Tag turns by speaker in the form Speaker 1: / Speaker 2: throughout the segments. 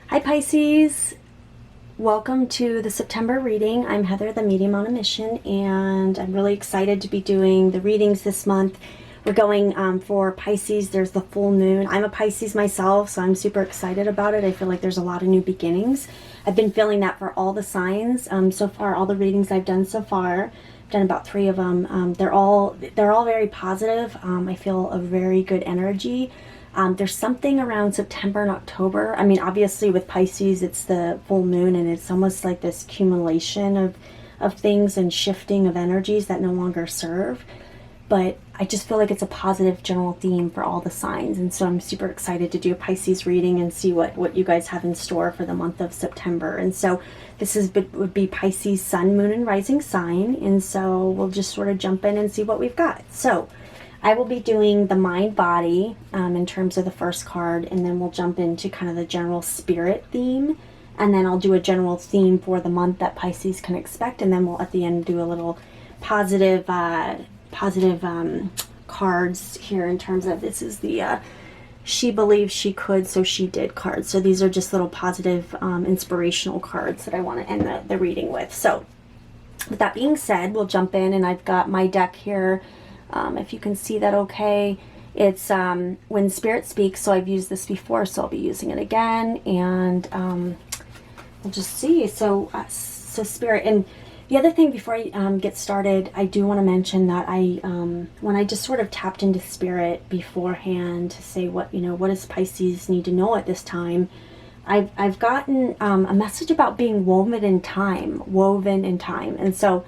Speaker 1: Hi Pisces, welcome to the September reading. I'm Heather, the medium on a mission, and I'm really excited to be doing the readings this month. We're going for Pisces. There's the full moon. I'm a Pisces myself, so I'm super excited about it. I feel like there's a lot of new beginnings. I've been feeling that for all the signs. So far, all the readings I've done so far, I've done about 3 of them. They're all very positive. I feel a very good energy. There's something around September and October. I mean, obviously with Pisces, it's the full moon, and it's almost like this accumulation of things and shifting of energies that no longer serve. But I just feel like it's a positive general theme for all the signs. And so I'm super excited to do a Pisces reading and see what you guys have in store for the month of September. And so would be Pisces sun, moon, and rising sign. And so we'll just sort of jump in and see what we've got. So I will be doing the mind body in terms of the first card, and then we'll jump into kind of the general spirit theme, and then I'll do a general theme for the month that Pisces can expect, and then we'll at the end do a little positive cards here in terms of this is the she believed she could, so she did cards. So these are just little positive inspirational cards that I want to end the reading with. So with that being said, we'll jump in, and I've got my deck here. If you can see that okay, it's When Spirit Speaks, so I've used this before, so I'll be using it again, and we'll just see. So Spirit, and the other thing before I get started, I do want to mention that when I just sort of tapped into Spirit beforehand to say what does Pisces need to know at this time, I've gotten a message about being woven in time, and so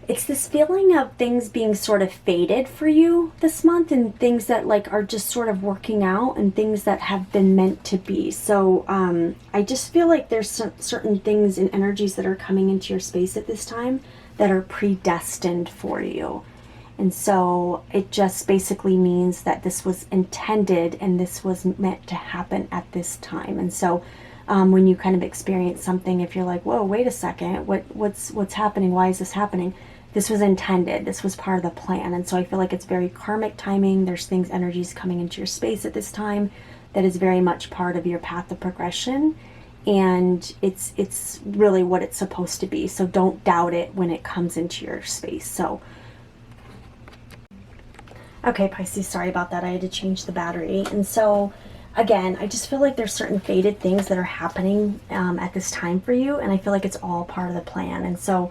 Speaker 1: it's this feeling of things being sort of fated for you this month, and things that are just sort of working out, and things that have been meant to be. So I just feel like there's certain things and energies that are coming into your space at this time that are predestined for you. And so it just basically means that this was intended and this was meant to happen at this time. And so when you kind of experience something, if you're like, whoa, wait a second, what's happening? Why is this happening? This was intended. This was part of the plan. And so I feel like it's very karmic timing. There's energies coming into your space at this time that is very much part of your path of progression. And it's really what it's supposed to be. So don't doubt it when it comes into your space. So, okay, Pisces, sorry about that. I had to change the battery. And so, again, I just feel like there's certain fated things that are happening at this time for you. And I feel like it's all part of the plan. And so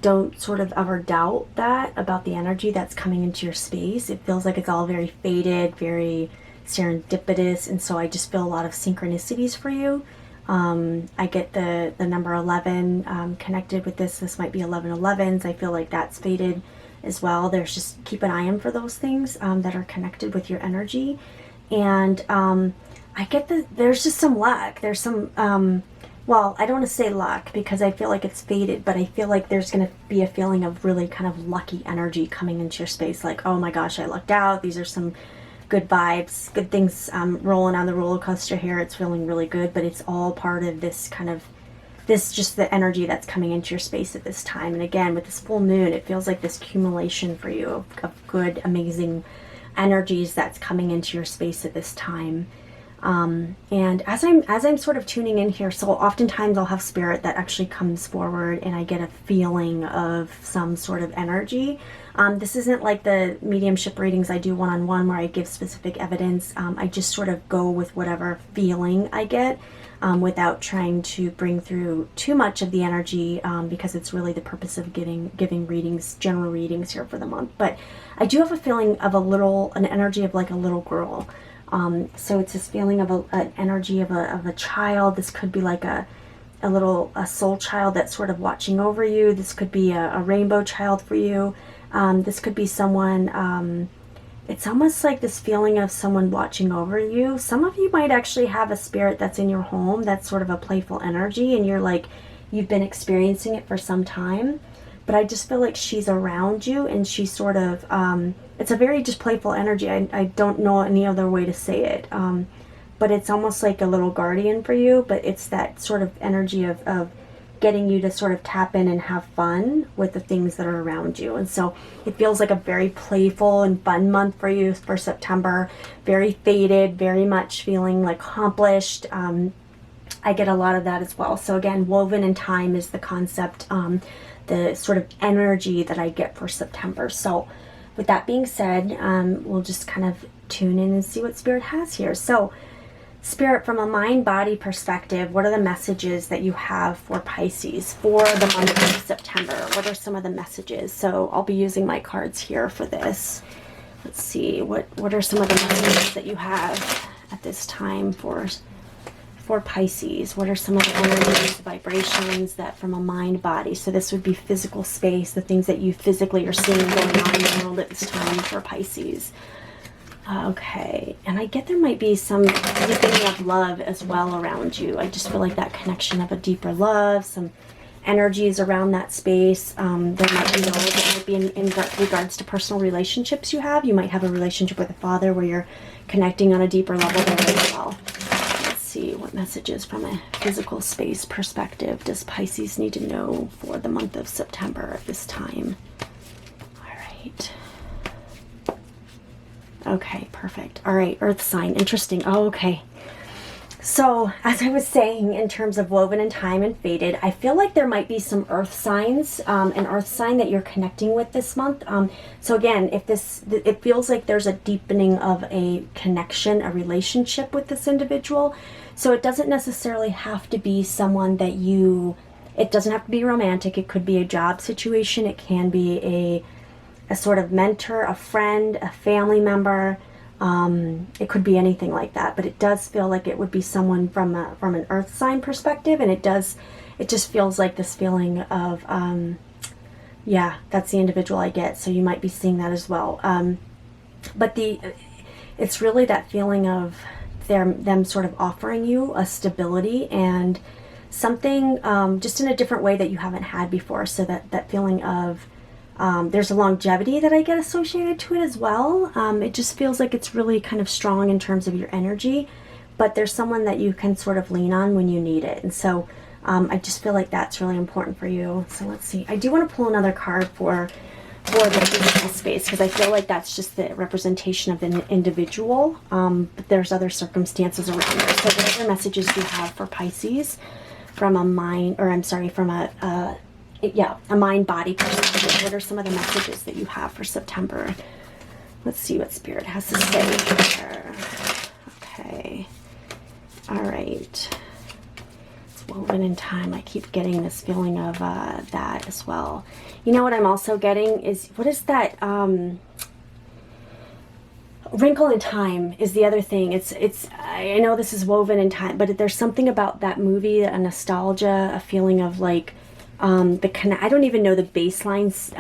Speaker 1: don't sort of ever doubt that about the energy that's coming into your space. It feels like it's all very fated, very serendipitous, and so I just feel a lot of synchronicities for you. I get the number 11 connected with this. This might be 1111s. I feel like that's fated as well. There's just keep an eye on for those things that are connected with your energy. And I get there's just some luck. There's some well, I don't want to say luck because I feel like it's fated, but I feel like there's going to be a feeling of really kind of lucky energy coming into your space. Like, oh my gosh, I lucked out. These are some good vibes, good things rolling on the roller coaster here. It's feeling really good, but it's all part of this just the energy that's coming into your space at this time. And again, with this full moon, it feels like this accumulation for you of good, amazing energies that's coming into your space at this time. And as I'm sort of tuning in here, so oftentimes I'll have spirit that actually comes forward and I get a feeling of some sort of energy. This isn't like the mediumship readings I do one-on-one where I give specific evidence. I just sort of go with whatever feeling I get without trying to bring through too much of the energy because it's really the purpose of giving readings, general readings here for the month. But I do have a feeling of an energy of like a little girl. So it's this feeling of an energy of a child. This could be like a soul child that's sort of watching over you. This could be a rainbow child for you. This could be someone, it's almost like this feeling of someone watching over you. Some of you might actually have a spirit that's in your home that's sort of a playful energy, and you've been experiencing it for some time. But I just feel like she's around you, and she's sort of, it's a very just playful energy. I don't know any other way to say it. But it's almost like a little guardian for you, but it's that sort of energy of getting you to sort of tap in and have fun with the things that are around you. And so it feels like a very playful and fun month for you for September. Very fated, very much feeling accomplished, very much feeling like I get a lot of that as well. So again, woven in time is the concept, the sort of energy that I get for September. So with that being said, we'll just kind of tune in and see what Spirit has here. So Spirit, from a mind-body perspective, what are the messages that you have for Pisces for the month of September? What are some of the messages? So I'll be using my cards here for this. Let's see, what are some of the messages that you have at this time for Pisces? What are some of the energies, vibrations that from a mind body? So this would be physical space, the things that you physically are seeing going on in the world at this time for Pisces. Okay, and I get there might be some deepening of love as well around you. I just feel like that connection of a deeper love, some energies around that space. There might be those that might be in regards to personal relationships you have. You might have a relationship with a father where you're connecting on a deeper level there as well. See what messages from a physical space perspective does Pisces need to know for the month of September at this time. All right. Okay, perfect. All right, earth sign. Interesting. Oh, okay. So as I was saying, in terms of woven in time and fated, I feel like there might be some earth signs, an earth sign that you're connecting with this month. So again, it feels like there's a deepening of a connection, a relationship with this individual. So it doesn't necessarily have to be someone that it doesn't have to be romantic. It could be a job situation. It can be a sort of mentor, a friend, a family member. It could be anything like that, but it does feel like it would be someone from an earth sign perspective, and it just feels like this feeling of, yeah, that's the individual I get. So you might be seeing that as well. But it's really that feeling of them sort of offering you a stability and something, just in a different way that you haven't had before. So that feeling of, there's a longevity that I get associated to it as well. It just feels like it's really kind of strong in terms of your energy, but there's someone that you can sort of lean on when you need it. And so I just feel like that's really important for you. So let's see. I do want to pull another card for the physical space, because I feel like that's just the representation of an individual, but there's other circumstances around there. So what other messages do you have for Pisces from a mind-body perspective? What are some of the messages that you have for September? Let's see what Spirit has to say here. Okay. All right. It's woven in time. I keep getting this feeling of that as well. You know what I'm also getting is, what is that? Wrinkle in Time is the other thing. I know this is woven in time, but there's something about that movie, a nostalgia, a feeling of like, I don't even know the baselines,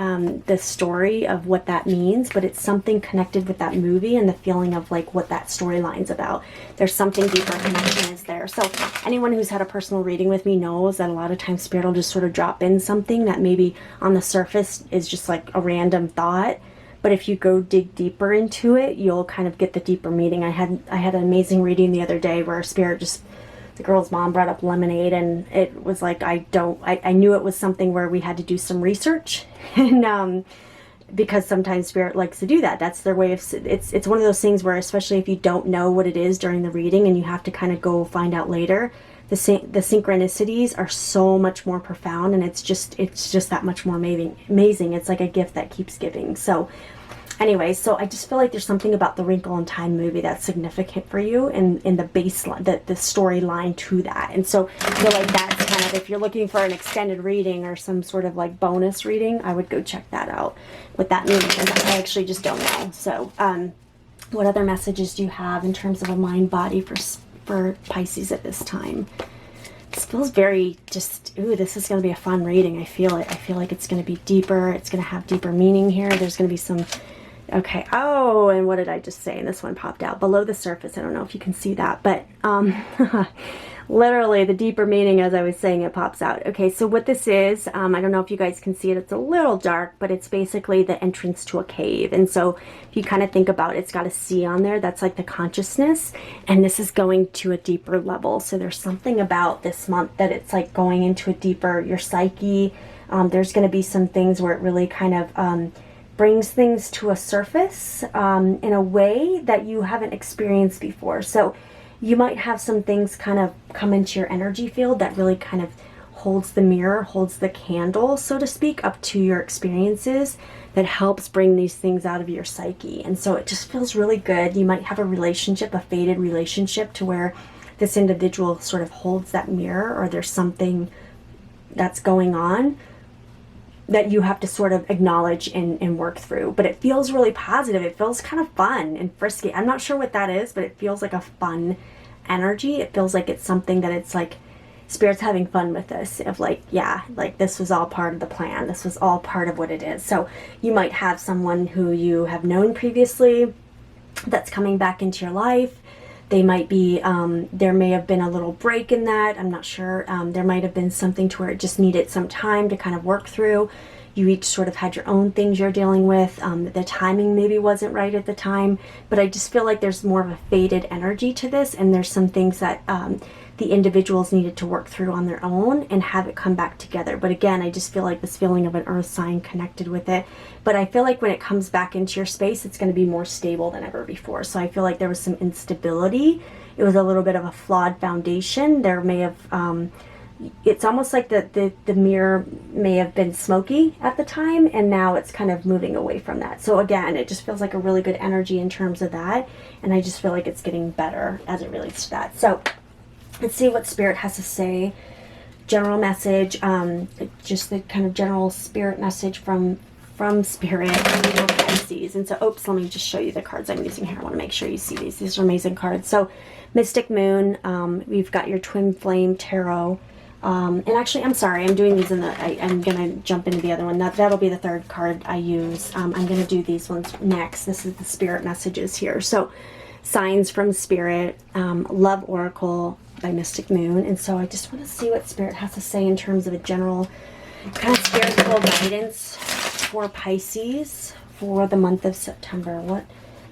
Speaker 1: the story of what that means, but it's something connected with that movie and the feeling of like what that storyline's about. There's something deeper connection is there. So anyone who's had a personal reading with me knows that a lot of times Spirit will just sort of drop in something that maybe on the surface is just like a random thought. But if you go dig deeper into it, you'll kind of get the deeper meaning. I had an amazing reading the other day where Spirit just, the girl's mom brought up lemonade, and it was like, I knew it was something where we had to do some research, and because sometimes Spirit likes to do that. That's their way of, it's one of those things where, especially if you don't know what it is during the reading and you have to kind of go find out later, the synchronicities are so much more profound, and it's just that much more amazing. It's like a gift that keeps giving. So anyway, so I just feel like there's something about the Wrinkle in Time movie that's significant for you, and in the baseline, the storyline to that. And so I feel like that's kind of, if you're looking for an extended reading or some sort of like bonus reading, I would go check that out. What that means, I actually just don't know. So what other messages do you have in terms of a mind-body for Pisces at this time? This feels very just, ooh, this is going to be a fun reading. I feel it. I feel like it's going to be deeper. It's going to have deeper meaning here. There's going to be some, okay. Oh, and what did I just say? And this one popped out below the surface. I don't know if you can see that, but literally the deeper meaning, as I was saying, it pops out. Okay, so what this is, I don't know if you guys can see it. It's a little dark, but it's basically the entrance to a cave. And so if you kind of think about it, it's got a C on there. That's like the consciousness. And this is going to a deeper level. So there's something about this month that it's like going into a deeper, your psyche. There's going to be some things where it really kind of brings things to a surface in a way that you haven't experienced before. So you might have some things kind of come into your energy field that really kind of holds the mirror, holds the candle, so to speak, up to your experiences, that helps bring these things out of your psyche. And so it just feels really good. You might have a relationship, a fated relationship, to where this individual sort of holds that mirror, or there's something that's going on that you have to sort of acknowledge and work through. But it feels really positive. It feels kind of fun and frisky. I'm not sure what that is, but it feels like a fun energy. It feels like it's something that it's like Spirit's having fun with this, of like, yeah, like this was all part of the plan. This was all part of what it is. So you might have someone who you have known previously that's coming back into your life. They might be, there may have been a little break in that. I'm not sure. There might have been something to where it just needed some time to kind of work through. You each sort of had your own things you're dealing with. The timing maybe wasn't right at the time, but I just feel like there's more of a faded energy to this, and there's some things that the individuals needed to work through on their own and have it come back together. But again, I just feel like this feeling of an earth sign connected with it. But I feel like when it comes back into your space, it's going to be more stable than ever before. So I feel like there was some instability. It was a little bit of a flawed foundation. There may have, it's almost like the mirror may have been smoky at the time, and now it's kind of moving away from that. So again, it just feels like a really good energy in terms of that. And I just feel like it's getting better as it relates to that. So let's see what Spirit has to say. General message, just the kind of general Spirit message from Spirit for Pisces. And so, oops, let me just show you the cards I'm using here. I want to make sure you see these. These are amazing cards. So, Mystic Moon, we've got your Twin Flame Tarot. And actually, I'm sorry, I'm doing these in the, I'm going to jump into the other one. That'll be the third card I use. I'm going to do these ones next. This is the Spirit messages here. So, Signs from Spirit, Love Oracle by Mystic Moon. And so I just want to see what Spirit has to say in terms of a general kind of spiritual guidance for Pisces for the month of September. What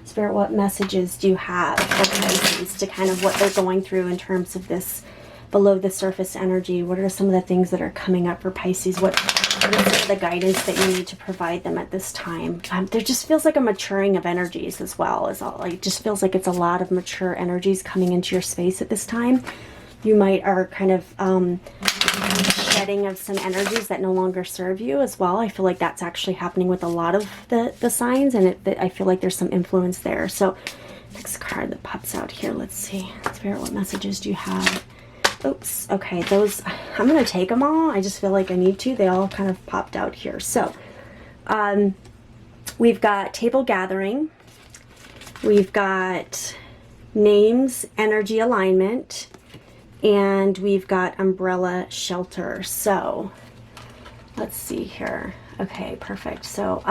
Speaker 1: Spirit, what messages do you have for Pisces to kind of what they're going through in terms of this below the surface energy? What are some of the things that are coming up for Pisces? What is some of the guidance that you need to provide them at this time? There just feels like a maturing of energies as well. It just feels like it's a lot of mature energies coming into your space at this time. You might are kind of shedding of some energies that no longer serve you as well. I feel like that's actually happening with a lot of the signs, and I feel like there's some influence there. So next card that pops out here, let's see. Spirit, what messages do you have? Oops. Okay, those, I'm going to take them all. I just feel like I need to. They all kind of popped out here. So, we've got Table Gathering. We've got Names, Energy Alignment. And we've got Umbrella Shelter. So, let's see here. Okay, perfect. So,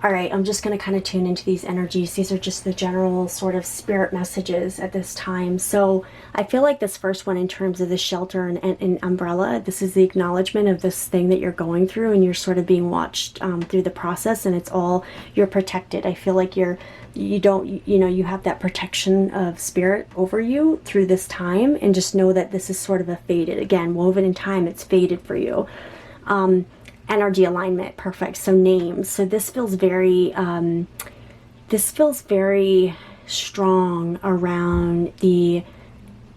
Speaker 1: all right, I'm just going to kind of tune into these energies. These are just the general sort of spirit messages at this time. So I feel like this first one in terms of the shelter and umbrella, this is the acknowledgement of this thing that you're going through, and you're sort of being watched through the process, and it's all, you're protected. I feel like you have that protection of spirit over you through this time, and just know that this is sort of a faded, again, woven in time, it's faded for you. Energy alignment, perfect. So names. So this feels very strong around the,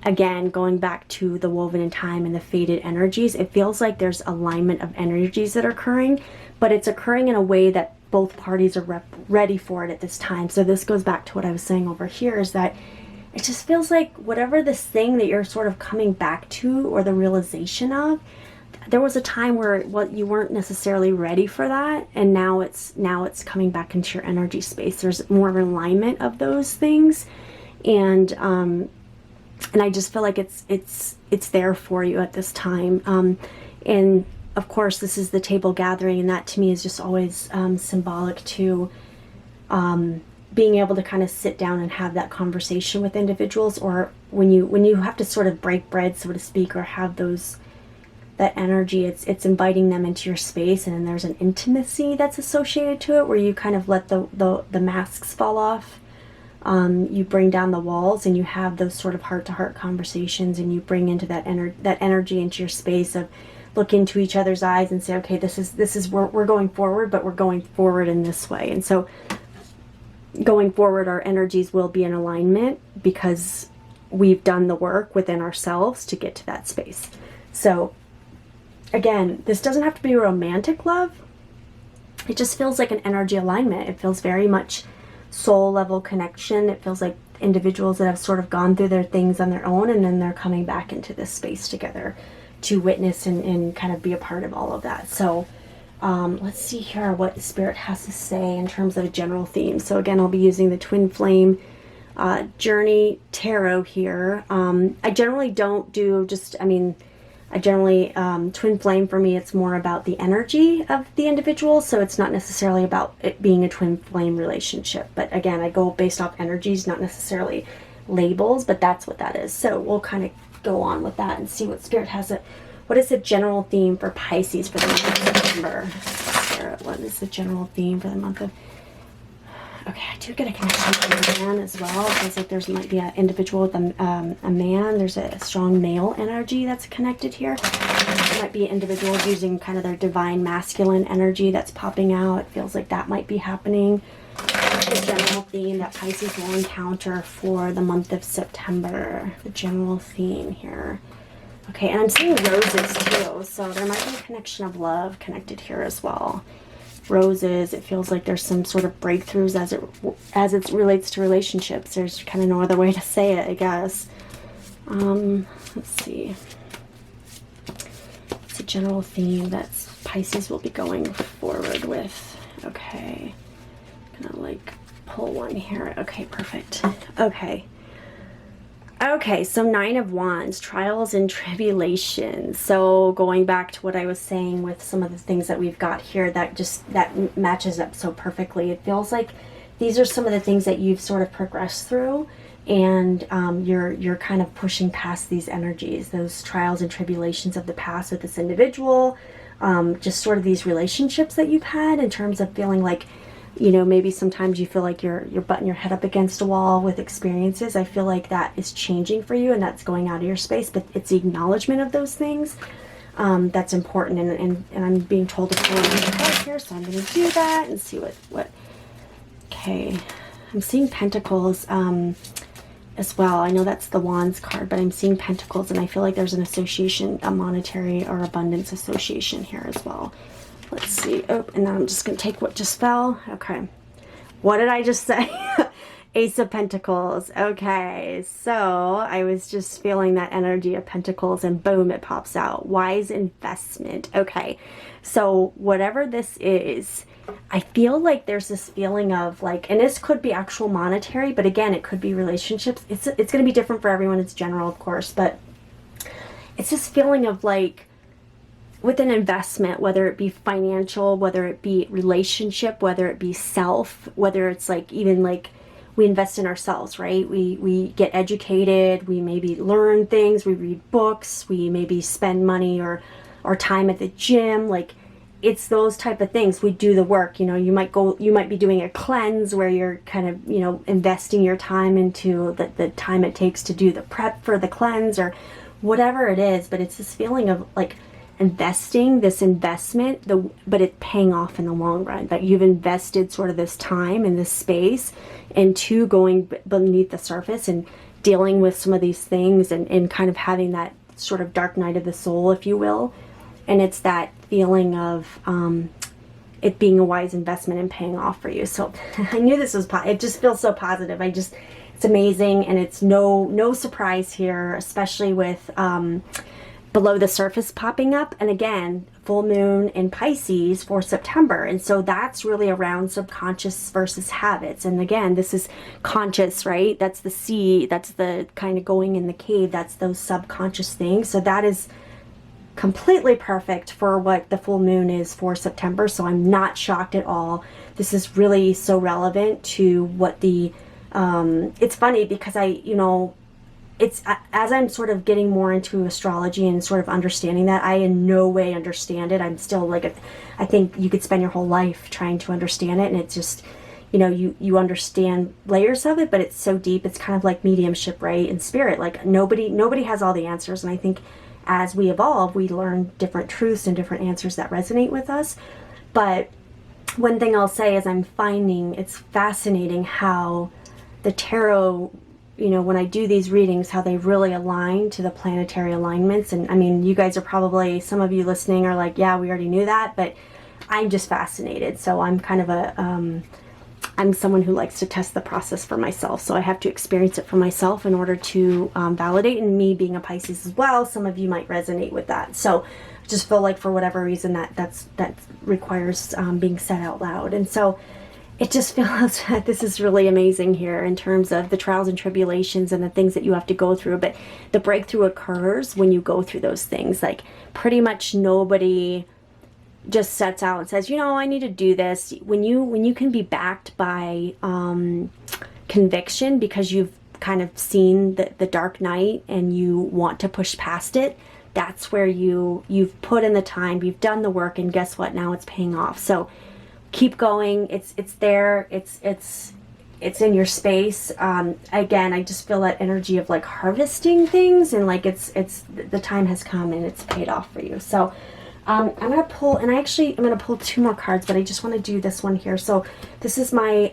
Speaker 1: again, going back to the woven in time and the faded energies. It feels like there's alignment of energies that are occurring, but it's occurring in a way that both parties are ready for it at this time. So this goes back to what I was saying over here, is that it just feels like whatever this thing that you're sort of coming back to, or the realization of, there was a time where you weren't necessarily ready for that, and now it's coming back into your energy space. There's more of an alignment of those things, and I just feel like it's there for you at this time. And of course, this is the table gathering, and that to me is just always symbolic to being able to kind of sit down and have that conversation with individuals, or when you have to sort of break bread, so to speak, or have that energy, it's inviting them into your space, and then there's an intimacy that's associated to it, where you kind of let the masks fall off. You bring down the walls, and you have those sort of heart-to-heart conversations, and you bring into that energy into your space of look into each other's eyes and say, okay, this is where we're going forward, but we're going forward in this way. And so going forward, our energies will be in alignment because we've done the work within ourselves to get to that space. So again, this doesn't have to be romantic love. It just feels like an energy alignment. It feels very much soul level connection. It feels like individuals that have sort of gone through their things on their own, and then they're coming back into this space together to witness and kind of be a part of all of that. So let's see here what Spirit has to say in terms of a general theme. So again, I'll be using the Twin Flame Journey Tarot here. I generally don't do just, I generally, Twin Flame for me, it's more about the energy of the individual. So it's not necessarily about it being a Twin Flame relationship. But again, I go based off energies, not necessarily labels, but that's what that is. So we'll kind of go on with that and see what Spirit has. What is the general theme for Pisces for the month of September? Spirit, what is the general theme for the month of... Okay, I do get a connection with a man as well. It feels like there might be an individual with a man. There's a strong male energy that's connected here. There might be individuals using kind of their divine masculine energy that's popping out. It feels like that might be happening. The general theme that Pisces will encounter for the month of September. The general theme here. Okay, and I'm seeing roses too, so there might be a connection of love connected here as well. Roses, it feels like there's some sort of breakthroughs as it relates to relationships. There's kind of no other way to say it, I guess. Let's see. It's a general theme that Pisces will be going forward with. Okay. Gonna like pull one here. Okay, perfect. Okay, so 9 of Wands, trials and tribulations. So going back to what I was saying with some of the things that we've got here, that matches up so perfectly. It feels like these are some of the things that you've sort of progressed through, and you're kind of pushing past these energies, those trials and tribulations of the past with this individual, just sort of these relationships that you've had in terms of feeling like, you know, maybe sometimes you feel like you're butting your head up against a wall with experiences. I feel like that is changing for you and that's going out of your space, but it's the acknowledgement of those things that's important. And I'm being told to pull in the card here, so I'm going to do that and see what. Okay, I'm seeing Pentacles as well. I know that's the Wands card, but I'm seeing Pentacles, and I feel like there's an association, a monetary or abundance association here as well. Let's see. Oh, and then I'm just going to take what just fell. Okay. What did I just say? Ace of Pentacles. Okay. So I was just feeling that energy of Pentacles, and boom, it pops out. Wise investment. Okay. So whatever this is, I feel like there's this feeling of like, and this could be actual monetary, but again, it could be relationships. It's going to be different for everyone. It's general, of course, but it's this feeling of like, with an investment, whether it be financial, whether it be relationship, whether it be self, whether it's like even like we invest in ourselves, right? We get educated, we maybe learn things, we read books, we maybe spend money or time at the gym. Like it's those type of things. We do the work. You know, you might be doing a cleanse where you're kind of, you know, investing your time into the time it takes to do the prep for the cleanse or whatever it is. But it's this feeling of like investing, this investment, but it's paying off in the long run, that you've invested sort of this time and this space into going beneath the surface and dealing with some of these things and kind of having that sort of dark night of the soul, if you will. And it's that feeling of it being a wise investment and paying off for you. So I knew this was, it just feels so positive. It's amazing, and it's no surprise here, especially with below the surface popping up. And again, full moon in Pisces for September. And so that's really around subconscious versus habits. And again, this is conscious, right? That's the sea, that's the kind of going in the cave, that's those subconscious things. So that is completely perfect for what the full moon is for September. So I'm not shocked at all. This is really so relevant to what the, it's funny because it's as I'm sort of getting more into astrology and sort of understanding that, I in no way understand it. I'm still like, I think you could spend your whole life trying to understand it, and it's just, you know, you understand layers of it, but it's so deep. It's kind of like mediumship, right? And spirit, like nobody has all the answers. And I think as we evolve, we learn different truths and different answers that resonate with us. But one thing I'll say is I'm finding it's fascinating how the tarot, you know, when I do these readings, how they really align to the planetary alignments. And I mean, you guys are probably, some of you listening are like, yeah, we already knew that, but I'm just fascinated. So I'm kind of a, I'm someone who likes to test the process for myself. So I have to experience it for myself in order to validate. And me being a Pisces as well, some of you might resonate with that. So I just feel like for whatever reason that requires being said out loud. And so it just feels that this is really amazing here in terms of the trials and tribulations and the things that you have to go through. But the breakthrough occurs when you go through those things. Like pretty much nobody just sets out and says, you know, I need to do this. When you can be backed by conviction because you've kind of seen the dark night and you want to push past it, that's where you've put in the time, you've done the work, and guess what? Now it's paying off. So keep going. It's there. It's in your space. Again, I just feel that energy of like harvesting things, and like it's the time has come and it's paid off for you. So I'm gonna pull, and I'm gonna pull 2 more cards, but I just want to do this one here. So this is my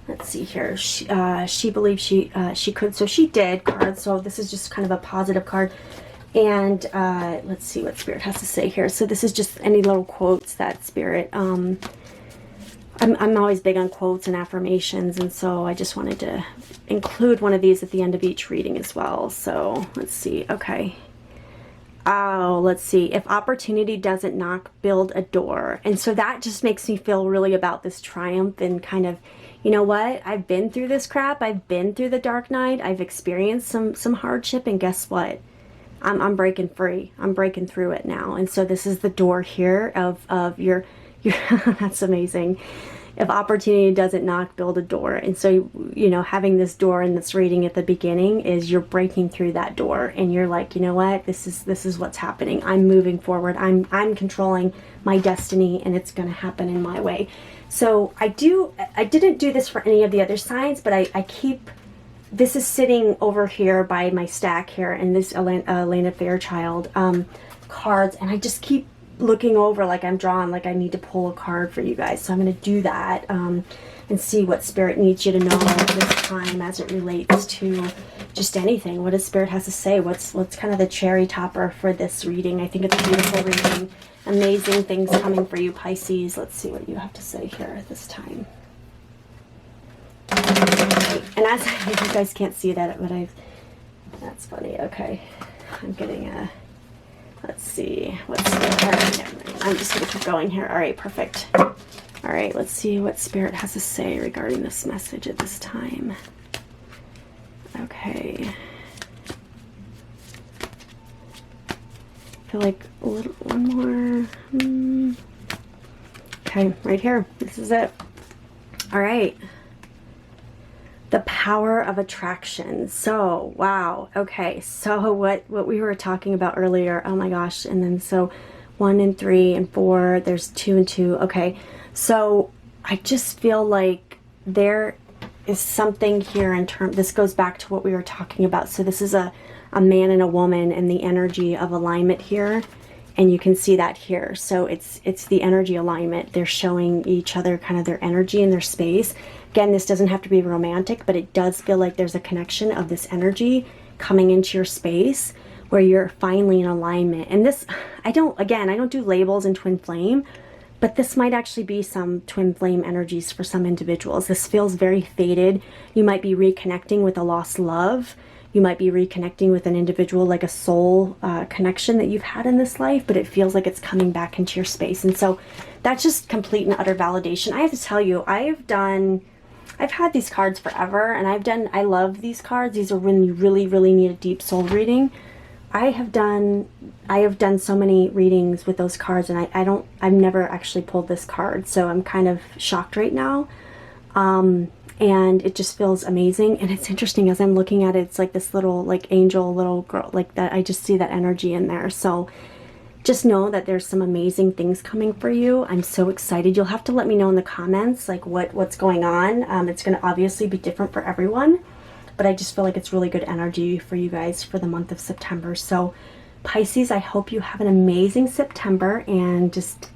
Speaker 1: let's see here. She believed she could, so she did card. So this is just kind of a positive card. And let's see what Spirit has to say here. So this is just any little quotes that Spirit, I'm always big on quotes and affirmations, and so I just wanted to include one of these at the end of each reading as well. So let's see. Okay. Oh, let's see. If opportunity doesn't knock, build a door. And so that just makes me feel really about this triumph and kind of, you know what? I've been through this crap. I've been through the dark night. I've experienced some hardship, and guess what? I'm breaking free. I'm breaking through it now. And so this is the door here of your that's amazing. If opportunity doesn't knock, build a door. And so, you know, having this door in this reading at the beginning is you're breaking through that door, and you're like, you know what? This is what's happening. I'm moving forward. I'm controlling my destiny, and it's going to happen in my way. So I didn't do this for any of the other signs, but I keep, this is sitting over here by my stack here, and this Elena Fairchild cards, and I just keep looking over like I'm drawn, like I need to pull a card for you guys. So I'm going to do that and see what Spirit needs you to know this time as it relates to just anything. What does Spirit has to say? What's kind of the cherry topper for this reading? I think it's a beautiful reading. Amazing things coming for you, Pisces. Let's see what you have to say here at this time. And as you guys can't see that, but that's funny. Okay, I'm getting a, let's see, what's the, all right, I'm just going to keep going here. All right, perfect. All right, let's see what Spirit has to say regarding this message at this time. Okay. I feel like a little, one more. Okay, right here. This is it. All right. The power of attraction. So, wow. Okay. So what we were talking about earlier. Oh my gosh. And then so 1 and 3 and 4, there's 2 and 2. Okay. So I just feel like there is something here in terms, this goes back to what we were talking about. So this is a man and a woman and the energy of alignment here. And you can see that here. So it's the energy alignment. They're showing each other kind of their energy and their space. Again, this doesn't have to be romantic, but it does feel like there's a connection of this energy coming into your space where you're finally in alignment. And this, I don't do labels in twin flame, but this might actually be some twin flame energies for some individuals. This feels very faded. You might be reconnecting with a lost love. You might be reconnecting with an individual, like a soul connection that you've had in this life, but it feels like it's coming back into your space. And so that's just complete and utter validation. I have to tell you, I've had these cards forever, and I love these cards. These are when you really, really need a deep soul reading. I have done so many readings with those cards, and I've never actually pulled this card, so I'm kind of shocked right now. And it just feels amazing. And it's interesting as I'm looking at it, it's like this little like angel little girl like that. I just see that energy in there. So just know that there's some amazing things coming for you. I'm so excited. You'll have to let me know in the comments like what's going on. It's going to obviously be different for everyone, but I just feel like it's really good energy for you guys for the month of September. So Pisces, I hope you have an amazing September, and just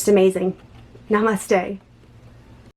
Speaker 1: amazing. Namaste.